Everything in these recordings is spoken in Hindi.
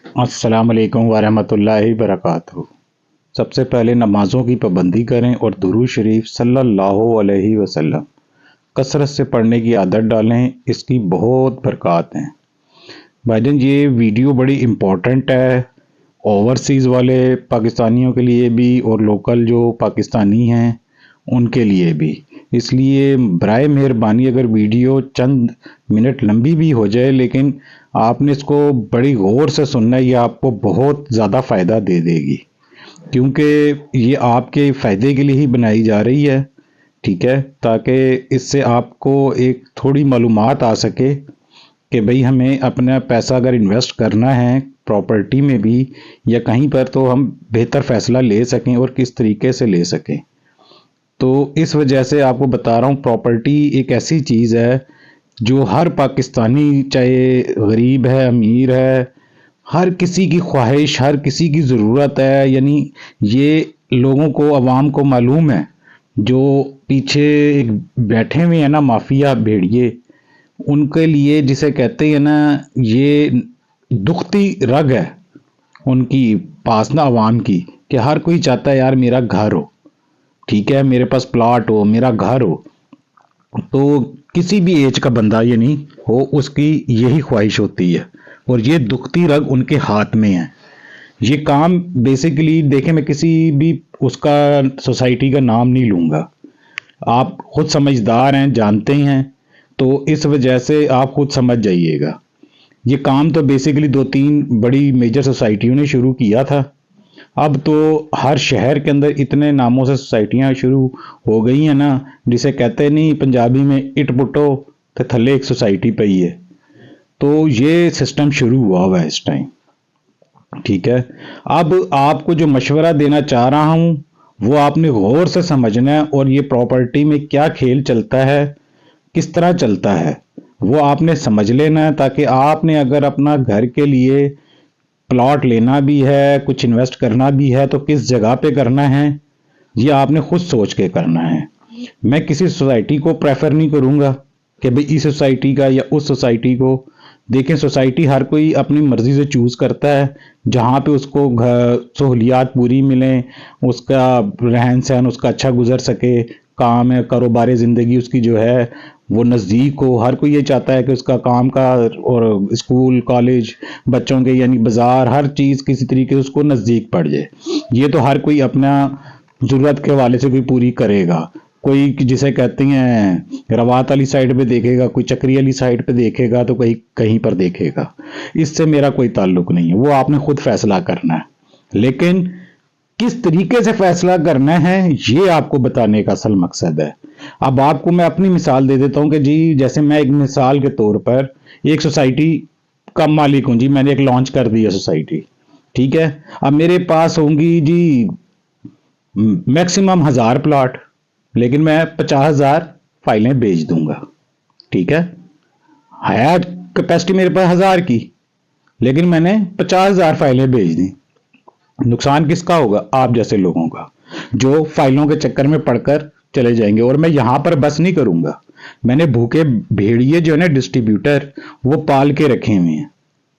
अस्सलाम वालेकुम वरहमतुल्लाहि वबरकातुहू। सबसे पहले नमाज़ों की पाबंदी करें और दुरूद शरीफ सल्लल्लाहु अलैहि वसल्लम कसरत से पढ़ने की आदत डालें, इसकी बहुत बरक़ात हैं। भाईजान ये वीडियो बड़ी इम्पोर्टेंट है, ओवरसीज़ वाले पाकिस्तानियों के लिए भी और लोकल जो पाकिस्तानी हैं उनके लिए भी। इसलिए बराए मेहरबानी अगर वीडियो चंद मिनट लंबी भी हो जाए लेकिन आपने इसको बड़ी गौर से सुनना है, ये आपको बहुत ज़्यादा फ़ायदा दे देगी क्योंकि ये आपके फ़ायदे के लिए ही बनाई जा रही है, ठीक है, ताकि इससे आपको एक थोड़ी मालूमात आ सके कि भाई हमें अपना पैसा अगर इन्वेस्ट करना है प्रॉपर्टी में भी या कहीं पर तो हम बेहतर फ़ैसला ले सकें और किस तरीके से ले सकें। तो इस वजह से आपको बता रहा हूँ प्रॉपर्टी एक ऐसी चीज़ है जो हर पाकिस्तानी चाहे गरीब है अमीर है, हर किसी की ख्वाहिश, हर किसी की ज़रूरत है। यानी ये लोगों को अवाम को मालूम है जो पीछे एक बैठे हुए हैं ना माफिया भेड़िए, उनके लिए जिसे कहते हैं ना ये दुखती रग है उनकी पास ना अवाम की कि हर कोई चाहता है यार मेरा घर हो, ठीक है, मेरे पास प्लॉट हो, मेरा घर हो। तो किसी भी एज का बंदा ये नहीं हो उसकी यही ख्वाहिश होती है और ये दुखती रग उनके हाथ में है। ये काम बेसिकली देखें, मैं किसी भी उसका सोसाइटी का नाम नहीं लूँगा, आप खुद समझदार हैं, जानते हैं, तो इस वजह से आप खुद समझ जाइएगा। ये काम तो बेसिकली 2-3 बड़ी मेजर सोसाइटियों ने शुरू किया था। अब तो हर शहर के अंदर इतने नामों से सोसाइटियां शुरू हो गई हैं ना, जिसे कहते नहीं पंजाबी में इट पुट्टो तो थल्ले एक सोसाइटी पई है। तो ये सिस्टम शुरू हुआ हुआ है इस टाइम, ठीक है। अब आपको जो मशवरा देना चाह रहा हूं वो आपने गौर से समझना है और ये प्रॉपर्टी में क्या खेल चलता है, किस तरह चलता है, वो आपने समझ लेना है ताकि आपने अगर अपना घर के लिए प्लॉट लेना भी है, कुछ इन्वेस्ट करना भी है तो किस जगह पे करना है ये आपने खुद सोच के करना है। मैं किसी सोसाइटी को प्रेफर नहीं करूंगा कि भाई इस सोसाइटी का या उस सोसाइटी को। देखें सोसाइटी हर कोई अपनी मर्जी से चूज करता है, जहाँ पे उसको सहूलियात पूरी मिलें, उसका रहन सहन उसका अच्छा गुजर सके, काम है कारोबार ज़िंदगी उसकी जो है वो नज़दीक हो। हर कोई ये चाहता है कि उसका काम का और स्कूल कॉलेज बच्चों के यानी बाजार हर चीज़ किसी तरीके से उसको नज़दीक पड़ जाए। ये तो हर कोई अपना ज़रूरत के हवाले से कोई पूरी करेगा। कोई जिसे कहते हैं रवात वाली साइड पे देखेगा, कोई चक्री वाली साइड पे देखेगा, तो कहीं कहीं पर देखेगा। इससे मेरा कोई ताल्लुक नहीं है, वो आपने खुद फैसला करना है। लेकिन किस तरीके से फैसला करना है ये आपको बताने का असल मकसद है। अब आपको मैं अपनी मिसाल दे देता हूं कि जी जैसे मैं एक मिसाल के तौर पर एक सोसाइटी का मालिक हूं जी, मैंने एक लॉन्च कर दी है सोसाइटी, ठीक है। अब मेरे पास होंगी जी मैक्सिमम 1000 प्लॉट, लेकिन मैं 50,000 फाइलें बेच दूंगा, ठीक है। है कैपेसिटी मेरे पास 1000 की, लेकिन मैंने 50,000 फाइलें बेच दी। नुकसान किसका होगा? आप जैसे लोगों का, जो फाइलों के चक्कर में पड़कर चले जाएंगे। और मैं यहां पर बस नहीं करूंगा, मैंने भूखे भेड़िए जो है ना डिस्ट्रीब्यूटर वो पाल के रखे हुए हैं,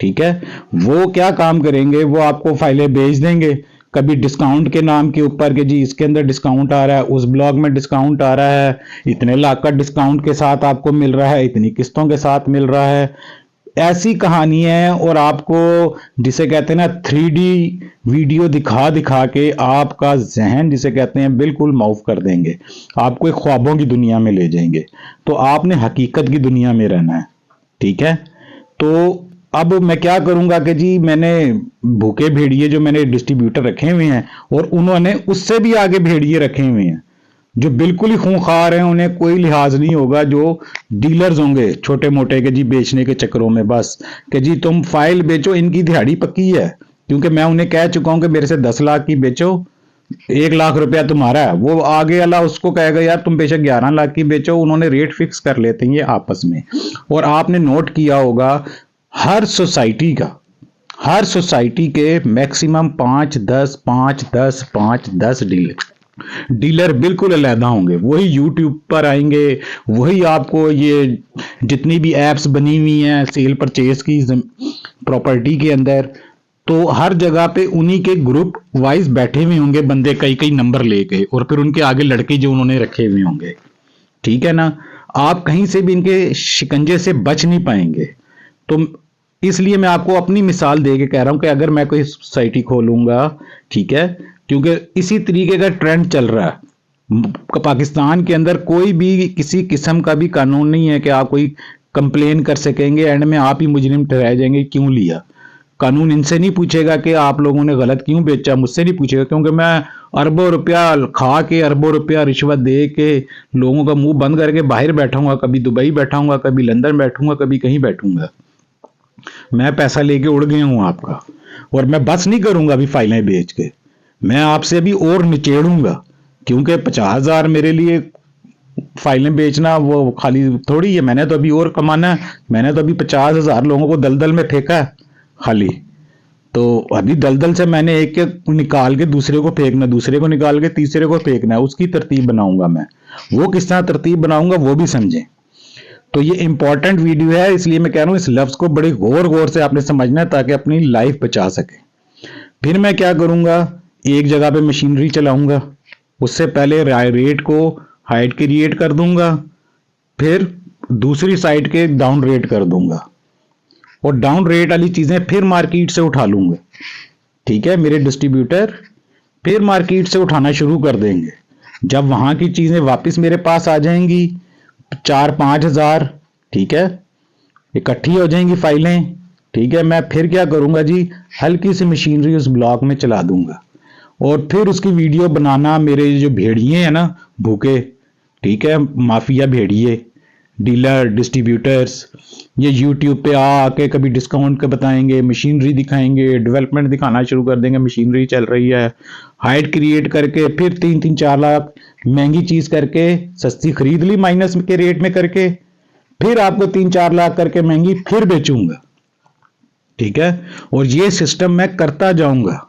ठीक है। वो क्या काम करेंगे, वो आपको फाइलें बेच देंगे कभी डिस्काउंट के नाम के ऊपर कि जी इसके अंदर डिस्काउंट आ रहा है, उस ब्लॉग में डिस्काउंट आ रहा है, इतने लाख का डिस्काउंट के साथ आपको मिल रहा है, इतनी किस्तों के साथ मिल रहा है। ऐसी कहानी है और आपको जिसे कहते हैं ना 3D वीडियो दिखा दिखा के आपका जहन जिसे कहते हैं बिल्कुल माउफ कर देंगे, आपको एक ख्वाबों की दुनिया में ले जाएंगे। तो आपने हकीकत की दुनिया में रहना है, ठीक है। तो अब मैं क्या करूंगा कि जी मैंने भूखे भेड़िए जो मैंने डिस्ट्रीब्यूटर रखे हुए हैं और उन्होंने उससे भी आगे भेड़िए रखे हुए हैं जो बिल्कुल ही खूंखार हैं, उन्हें कोई लिहाज नहीं होगा, जो डीलर्स होंगे छोटे मोटे के जी बेचने के चक्करों में बस कि जी तुम फाइल बेचो, इनकी दिहाड़ी पक्की है क्योंकि मैं उन्हें कह चुका हूं कि मेरे से 10 लाख की बेचो, 1 लाख रुपया तुम्हारा है। वो आगे वाला उसको कहेगा यार तुम बेशक 11 लाख की बेचो, उन्होंने रेट फिक्स कर लेते हैं ये आपस में। और आपने नोट किया होगा हर सोसाइटी के मैक्सिमम 5-10 डीलर बिल्कुल अलहदा होंगे, वही यूट्यूब पर आएंगे, वही आपको ये जितनी भी एप्स बनी हुई हैं सेल परचेज की प्रॉपर्टी के अंदर तो हर जगह पे उन्हीं के ग्रुप वाइज बैठे हुए होंगे बंदे, कई कई नंबर लेके, और फिर उनके आगे लड़के जो उन्होंने रखे हुए होंगे। ठीक है ना, आप कहीं से भी इनके शिकंजे से बच नहीं पाएंगे। तो इसलिए मैं आपको अपनी मिसाल दे के कह रहा हूं कि अगर मैं कोई सोसाइटी खोलूंगा, ठीक है, क्योंकि इसी तरीके का ट्रेंड चल रहा है पाकिस्तान के अंदर। कोई भी किसी किस्म का भी कानून नहीं है कि आप कोई कंप्लेन कर सकेंगे, एंड में आप ही मुजरिम ठहराए जाएंगे क्यों लिया। कानून इनसे नहीं पूछेगा कि आप लोगों ने गलत क्यों बेचा, मुझसे नहीं पूछेगा, क्योंकि मैं अरबों रुपया खा के, अरबों रुपया रिश्वत दे के लोगों का मुंह बंद करके बाहर बैठाऊंगा, कभी दुबई बैठाऊंगा, कभी लंदन बैठूंगा, कभी कहीं बैठूंगा। मैं पैसा लेके उड़ गया हूं आपका, और मैं बस नहीं करूंगा अभी फाइलें बेच के, मैं आपसे अभी और निचेड़ूंगा, क्योंकि 50,000 मेरे लिए फाइलें बेचना वो खाली थोड़ी है। मैंने तो अभी और कमाना है, मैंने तो अभी 50,000 लोगों को दलदल में फेंका है खाली। तो अभी दलदल से मैंने एक एक निकाल के दूसरे को फेंकना, दूसरे को निकाल के तीसरे को फेंकना है, उसकी तरतीब बनाऊंगा मैं। वो किस तरह तरतीब बनाऊंगा वो भी समझें। तो ये इंपॉर्टेंट वीडियो है, इसलिए मैं कह रहा हूं इस लफ्ज को बड़े गौर गौर से आपने समझना है ताकि अपनी लाइफ बचा सके। फिर मैं क्या करूंगा, एक जगह पे मशीनरी चलाऊंगा, उससे पहले रेट को हाइट क्रिएट कर दूंगा, फिर दूसरी साइड के डाउन रेट कर दूंगा, और डाउन रेट वाली चीजें फिर मार्केट से उठा लूंगा। ठीक है, मेरे डिस्ट्रीब्यूटर फिर मार्केट से उठाना शुरू कर देंगे। जब वहां की चीजें वापस मेरे पास आ जाएंगी 4-5 हजार, ठीक है, इकट्ठी हो जाएंगी फाइलें। ठीक है, मैं फिर क्या करूंगा जी, हल्की सी मशीनरी उस ब्लॉक में चला दूंगा, और फिर उसकी वीडियो बनाना। मेरे जो भेड़िए हैं ना भूखे, ठीक है, माफिया भेड़िए, डीलर, डिस्ट्रीब्यूटर्स, ये यूट्यूब पे आके कभी डिस्काउंट के बताएंगे, मशीनरी दिखाएंगे, डेवलपमेंट दिखाना शुरू कर देंगे, मशीनरी चल रही है, हाइट क्रिएट करके फिर 3-4 लाख महंगी चीज करके सस्ती खरीद ली माइनस के रेट में करके, फिर आपको 3-4 लाख करके महंगी फिर बेचूंगा। ठीक है, और ये सिस्टम मैं करता जाऊंगा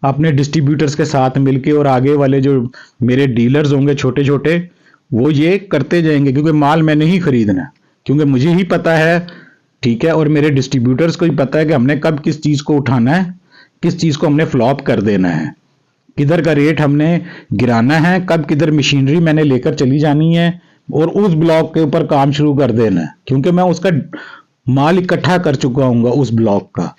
अपने डिस्ट्रीब्यूटर्स के साथ मिलके, और आगे वाले जो मेरे डीलर्स होंगे छोटे छोटे वो ये करते जाएंगे, क्योंकि माल मैंने ही खरीदना है, क्योंकि मुझे ही पता है, ठीक है, और मेरे डिस्ट्रीब्यूटर्स को ही पता है कि हमने कब किस चीज को उठाना है, किस चीज को हमने फ्लॉप कर देना है, किधर का रेट हमने गिराना है, कब किधर मशीनरी मैंने लेकर चली जानी है और उस ब्लॉक के ऊपर काम शुरू कर देना है, क्योंकि मैं उसका माल इकट्ठा कर चुका हूँ उस ब्लॉक का,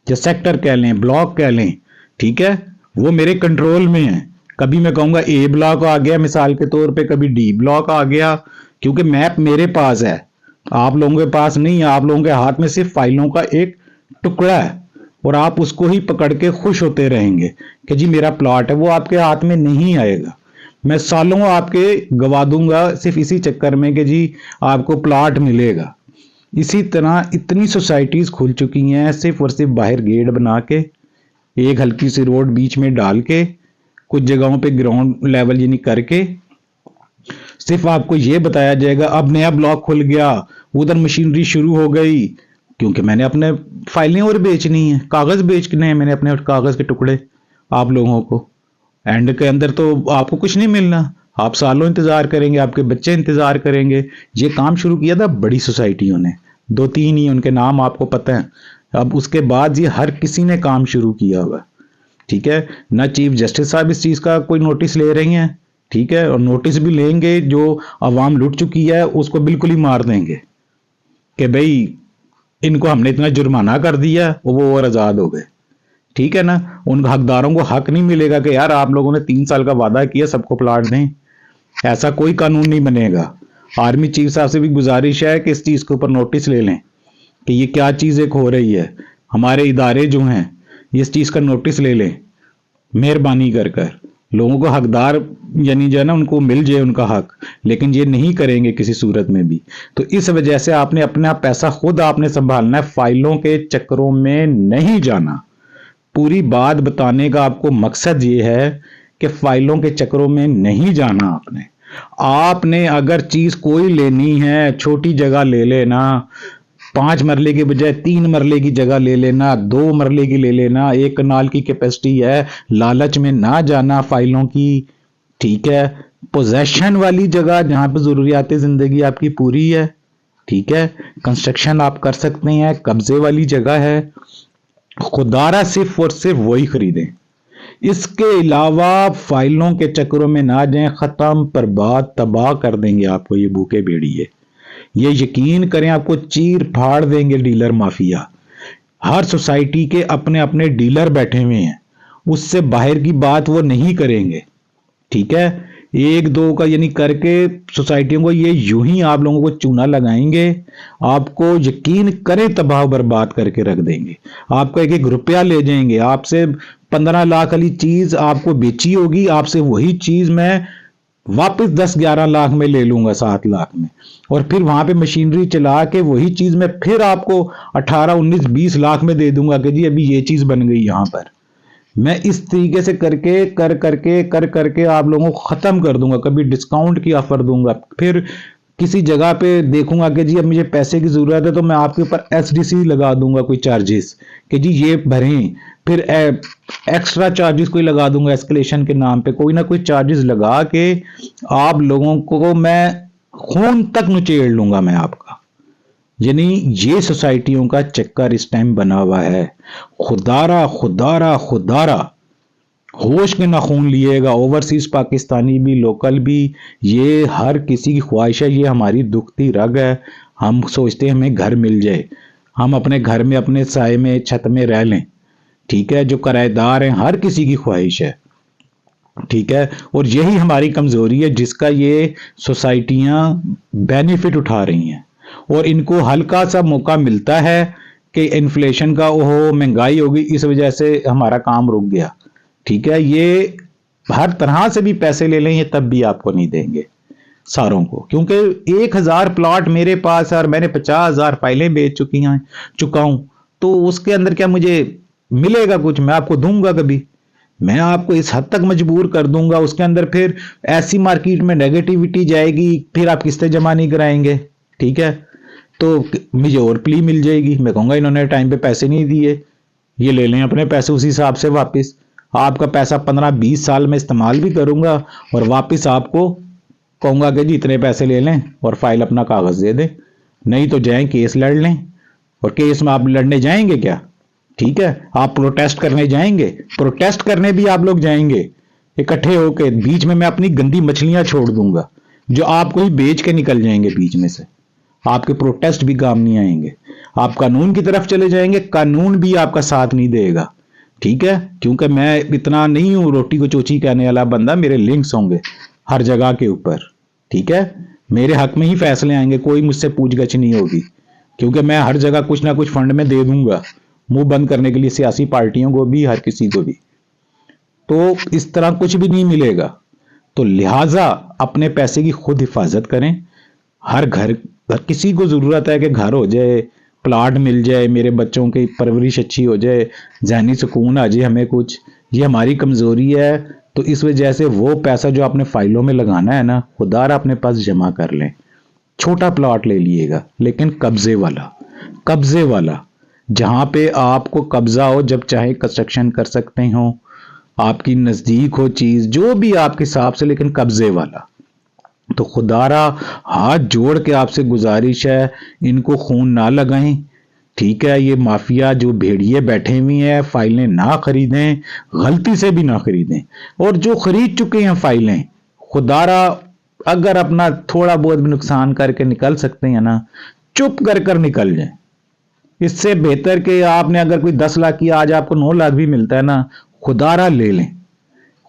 या सेक्टर कह लें, ब्लॉक कह लें। ठीक है, वो मेरे कंट्रोल में है। कभी मैं कहूंगा ए ब्लॉक आ गया मिसाल के तौर पे, कभी डी ब्लॉक आ गया, क्योंकि मैप मेरे पास है, आप लोगों के पास नहीं है। आप लोगों के हाथ में सिर्फ फाइलों का एक टुकड़ा है, और आप उसको ही पकड़ के खुश होते रहेंगे कि जी मेरा प्लॉट है। वो आपके हाथ में नहीं आएगा, मैं सालों आपके गवा दूंगा सिर्फ इसी चक्कर में कि जी आपको प्लॉट मिलेगा। इसी तरह इतनी सोसाइटीज खुल चुकी हैं, सिर्फ और सिर्फ बाहर गेट बना के, एक हल्की सी रोड बीच में डाल के, कुछ जगहों पे ग्राउंड लेवल यानी करके, सिर्फ आपको यह बताया जाएगा अब नया ब्लॉक खुल गया, उधर मशीनरी शुरू हो गई, क्योंकि मैंने अपने फाइलें और बेचनी है, कागज बेचने हैं मैंने, अपने कागज के टुकड़े आप लोगों को। एंड के अंदर तो आपको कुछ नहीं मिलना, आप सालों इंतजार करेंगे, आपके बच्चे इंतजार करेंगे। ये काम शुरू किया था बड़ी सोसाइटियों ने, 2-3 ही उनके नाम आपको पता है। अब उसके बाद ये हर किसी ने काम शुरू किया हुआ। ठीक है ना, चीफ जस्टिस साहब इस चीज का कोई नोटिस ले रही हैं, ठीक है, और नोटिस भी लेंगे, जो अवाम लुट चुकी है उसको बिल्कुल ही मार देंगे कि भाई इनको हमने इतना जुर्माना कर दिया, वो और आजाद हो गए। ठीक है ना, उन हकदारों को हक नहीं मिलेगा कि यार आप लोगों ने 3 साल का वादा किया सबको प्लाट दें, ऐसा कोई कानून नहीं बनेगा। आर्मी चीफ साहब से भी गुजारिश है कि इस चीज के ऊपर नोटिस ले लें कि ये क्या चीज एक हो रही है, हमारे इदारे जो हैं इस चीज का नोटिस ले लें, मेहरबानी कर कर लोगों को हकदार यानी जो है ना उनको मिल जाए उनका हक, लेकिन ये नहीं करेंगे किसी सूरत में भी। तो इस वजह से आपने अपना पैसा खुद आपने संभालना है, फाइलों के चक्करों में नहीं जाना। पूरी बात बताने का आपको मकसद ये है कि फाइलों के चक्करों में नहीं जाना। आपने अगर चीज कोई लेनी है, छोटी जगह ले लेना, 5 मरले के बजाय 3 मरले की जगह ले लेना, 2 मरले की ले लेना, 1 कनाल की कैपेसिटी है, लालच में ना जाना फाइलों की। ठीक है, पोजेशन वाली जगह जहां पर जरूरियात जिंदगी आपकी पूरी है, ठीक है, कंस्ट्रक्शन आप कर सकते हैं, कब्जे वाली जगह है, खुदारा सिर्फ और सिर्फ वही खरीदें। इसके अलावा फाइलों के चक्करों में ना जाएं, खत्म, बर्बाद, तबाह कर देंगे आपको ये भूखे भेड़िए। ये यकीन करें, आपको चीर फाड़ देंगे डीलर माफिया। हर सोसाइटी के अपने अपने डीलर बैठे हुए हैं, उससे बाहर की बात वो नहीं करेंगे। ठीक है, एक दो का यानी करके सोसाइटियों को ये यूं ही आप लोगों को चूना लगाएंगे, आपको यकीन करें तबाह बर्बाद करके रख देंगे। आपका एक एक रुपया ले जाएंगे, आपसे 15 लाख वाली चीज आपको बेची होगी, आपसे वही चीज मैं वापस 10-11 लाख में ले लूंगा, 7 लाख में, और फिर वहां पे मशीनरी चला के वही चीज मैं फिर आपको 18-19-20 लाख में दे दूंगा कि जी अभी ये चीज बन गई यहां पर। मैं इस तरीके से कर करके आप लोगों को खत्म कर दूंगा। कभी डिस्काउंट की ऑफर दूंगा, फिर किसी जगह पे देखूंगा कि जी अब मुझे पैसे की जरूरत है तो मैं आपके ऊपर एसडीसी लगा दूंगा, कोई चार्जेस कि जी ये भरें, फिर एक्स्ट्रा चार्जेस कोई लगा दूंगा, एस्केलेशन के नाम पे कोई ना कोई चार्जेस लगा के आप लोगों को मैं खून तक नुचेड़ लूंगा मैं आपका। यानी ये सोसाइटियों का चक्कर इस टाइम बना हुआ है। खुदारा खुदारा खुदारा, होश के नाखून लिएगा, ओवरसीज पाकिस्तानी भी लोकल भी, ये हर किसी की ख्वाहिश है, ये हमारी दुखती रग है। हम सोचते हैं हमें घर मिल जाए, हम अपने घर में अपने साए में छत में रह लें। ठीक है, जो किराएदार हैं हर किसी की ख्वाहिश है। ठीक है, और यही हमारी कमजोरी है जिसका ये सोसाइटियां बेनिफिट उठा रही हैं, और इनको हल्का सा मौका मिलता है कि इन्फ्लेशन का, ओहो महंगाई होगी, इस वजह से हमारा काम रुक गया। ठीक है, ये हर तरह से भी पैसे ले लें, ये तब भी आपको नहीं देंगे सारों को, क्योंकि 1000 प्लॉट मेरे पास है और मैंने 50,000 फाइलें बेच चुका हूं, तो उसके अंदर क्या मुझे मिलेगा कुछ? मैं आपको दूंगा कभी? मैं आपको इस हद तक मजबूर कर दूंगा, उसके अंदर फिर ऐसी मार्केट में नेगेटिविटी जाएगी, फिर आप किस्तें जमा नहीं कराएंगे। ठीक है, तो मुझे और प्ली मिल जाएगी, मैं कहूंगा इन्होंने टाइम पे पैसे नहीं दिए, ये ले लें अपने पैसे उसी हिसाब से वापस। आपका पैसा 15-20 साल में इस्तेमाल भी करूंगा और वापस आपको कहूंगा कि जी इतने पैसे ले लें और फाइल अपना कागज दे दें, नहीं तो जाएं केस लड़ लें। और केस में आप लड़ने जाएंगे क्या? ठीक है, आप प्रोटेस्ट करने जाएंगे? प्रोटेस्ट करने भी आप लोग जाएंगे इकट्ठे होके, बीच में मैं अपनी गंदी मछलियां छोड़ दूंगा जो आपको ही बेच के निकल जाएंगे बीच में से। आपके प्रोटेस्ट भी काम नहीं आएंगे। आप कानून की तरफ चले जाएंगे, कानून भी आपका साथ नहीं देगा। ठीक है, क्योंकि मैं इतना नहीं हूं रोटी को चोची कहने वाला बंदा, मेरे लिंक्स होंगे हर जगह के ऊपर। ठीक है, मेरे हक में ही फैसले आएंगे, कोई मुझसे पूछगछ नहीं होगी, क्योंकि मैं हर जगह कुछ ना कुछ फंड में दे दूंगा मुंह बंद करने के लिए सियासी पार्टियों को भी, हर किसी को भी। तो इस तरह कुछ भी नहीं मिलेगा। तो लिहाजा अपने पैसे की खुद हिफाजत करें। हर किसी को जरूरत है कि घर हो जाए, प्लाट मिल जाए, मेरे बच्चों की परवरिश अच्छी हो जाए, जहनी सुकून आ जाए हमें कुछ। ये हमारी कमजोरी है, तो इस वजह से वो पैसा जो आपने फाइलों में लगाना है ना, खुदारा अपने पास जमा कर लें। छोटा प्लॉट ले लिएगा, लेकिन कब्जे वाला, जहां पे आपको कब्जा हो, जब चाहे कंस्ट्रक्शन कर सकते हो, आपकी नजदीक हो चीज, जो भी आपके हिसाब से, लेकिन कब्जे वाला। तो खुदारा हाथ जोड़ के आपसे गुजारिश है, इनको खून ना लगाएं। ठीक है, ये माफिया जो भेड़िए बैठे हुए हैं, फाइलें ना खरीदें, गलती से भी ना खरीदें। और जो खरीद चुके हैं फाइलें, खुदारा अगर अपना थोड़ा बहुत भी नुकसान करके निकल सकते हैं ना, चुप कर निकल जाएं। इससे बेहतर कि आपने अगर कोई 10 लाख की, आज आपको 9 लाख भी मिलता है ना, खुदारा ले लें,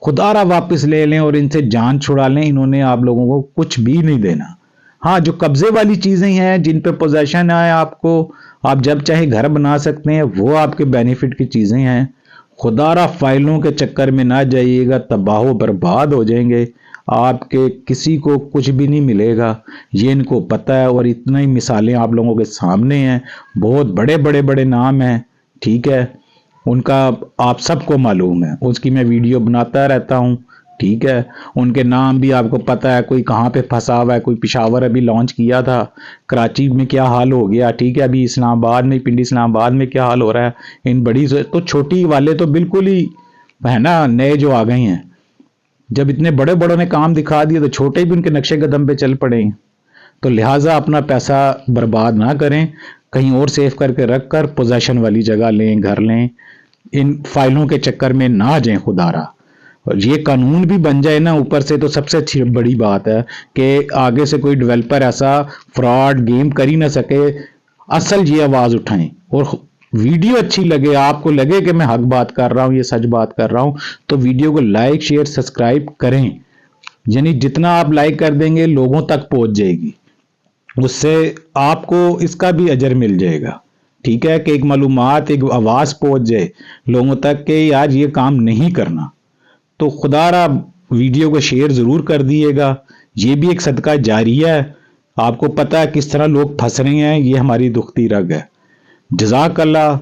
खुदारा वापस ले लें और इनसे जान छुड़ा लें। इन्होंने आप लोगों को कुछ भी नहीं देना। हाँ, जो कब्जे वाली चीजें हैं, जिन पे पोजेशन है आपको, आप जब चाहे घर बना सकते हैं, वो आपके बेनिफिट की चीजें हैं। खुदारा फाइलों के चक्कर में ना जाइएगा, तबाह बर्बाद हो जाएंगे, आपके किसी को कुछ भी नहीं मिलेगा। ये इनको पता है, और इतना ही मिसालें आप लोगों के सामने हैं, बहुत बड़े नाम हैं। ठीक है, उनका आप सबको मालूम है, उसकी मैं वीडियो बनाता रहता हूं। ठीक है, उनके नाम भी आपको पता है, कोई कहां पे फंसा हुआ है, कोई पेशावर अभी लॉन्च किया था, कराची में क्या हाल हो गया। ठीक है, अभी इस्लामाबाद में, पिंडी इस्लामाबाद में क्या हाल हो रहा है। इन बड़ी तो छोटी वाले तो बिल्कुल ही है ना, नए जो आ गए हैं, जब इतने बड़े बड़ों ने काम दिखा दिया तो छोटे भी उनके नक्शे कदम पे चल पड़े। तो लिहाजा अपना पैसा बर्बाद ना करें। कहीं और सेव करके रख कर पोजेशन वाली जगह लें, घर लें, इन फाइलों के चक्कर में ना जाएं खुदारा। और ये कानून भी बन जाए ना ऊपर से, तो सबसे अच्छी बड़ी बात है कि आगे से कोई डेवलपर ऐसा फ्रॉड गेम कर ही ना सके। असल ये आवाज उठाएं, और वीडियो अच्छी लगे, आपको लगे कि मैं हक बात कर रहा हूं, ये सच बात कर रहा हूं, तो वीडियो को लाइक शेयर सब्सक्राइब करें। यानी जितना आप लाइक कर देंगे लोगों तक पहुंच जाएगी, उससे आपको इसका भी अजर मिल जाएगा। ठीक है कि एक मालूमात, एक आवाज पहुंच जाए लोगों तक कि आज ये काम नहीं करना, तो खुदारा वीडियो को शेयर जरूर कर दिएगा। ये भी एक सदका जारिया है। आपको पता है किस तरह लोग फंस रहे हैं, ये हमारी दुखती रग है। जज़ाकल्लाह।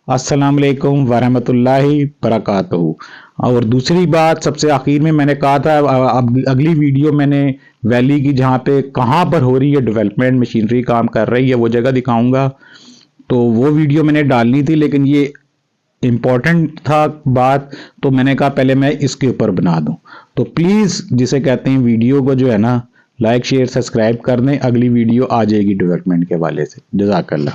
अस्सलाम वालेकुम वरहमतुल्लाहि बरकातहू। और दूसरी बात, सबसे आखिर में मैंने कहा था अब अगली वीडियो मैंने वैली की, जहाँ पे कहाँ पर हो रही है डेवलपमेंट, मशीनरी काम कर रही है, वो जगह दिखाऊंगा। तो वो वीडियो मैंने डालनी थी, लेकिन ये इम्पोर्टेंट था बात, तो मैंने कहा पहले मैं इसके ऊपर बना दूं। तो प्लीज़ जिसे कहते हैं वीडियो को जो है ना लाइक शेयर सब्सक्राइब कर दें। अगली वीडियो आ जाएगी डेवलपमेंट के हवाले से। जज़ाकल्लाह।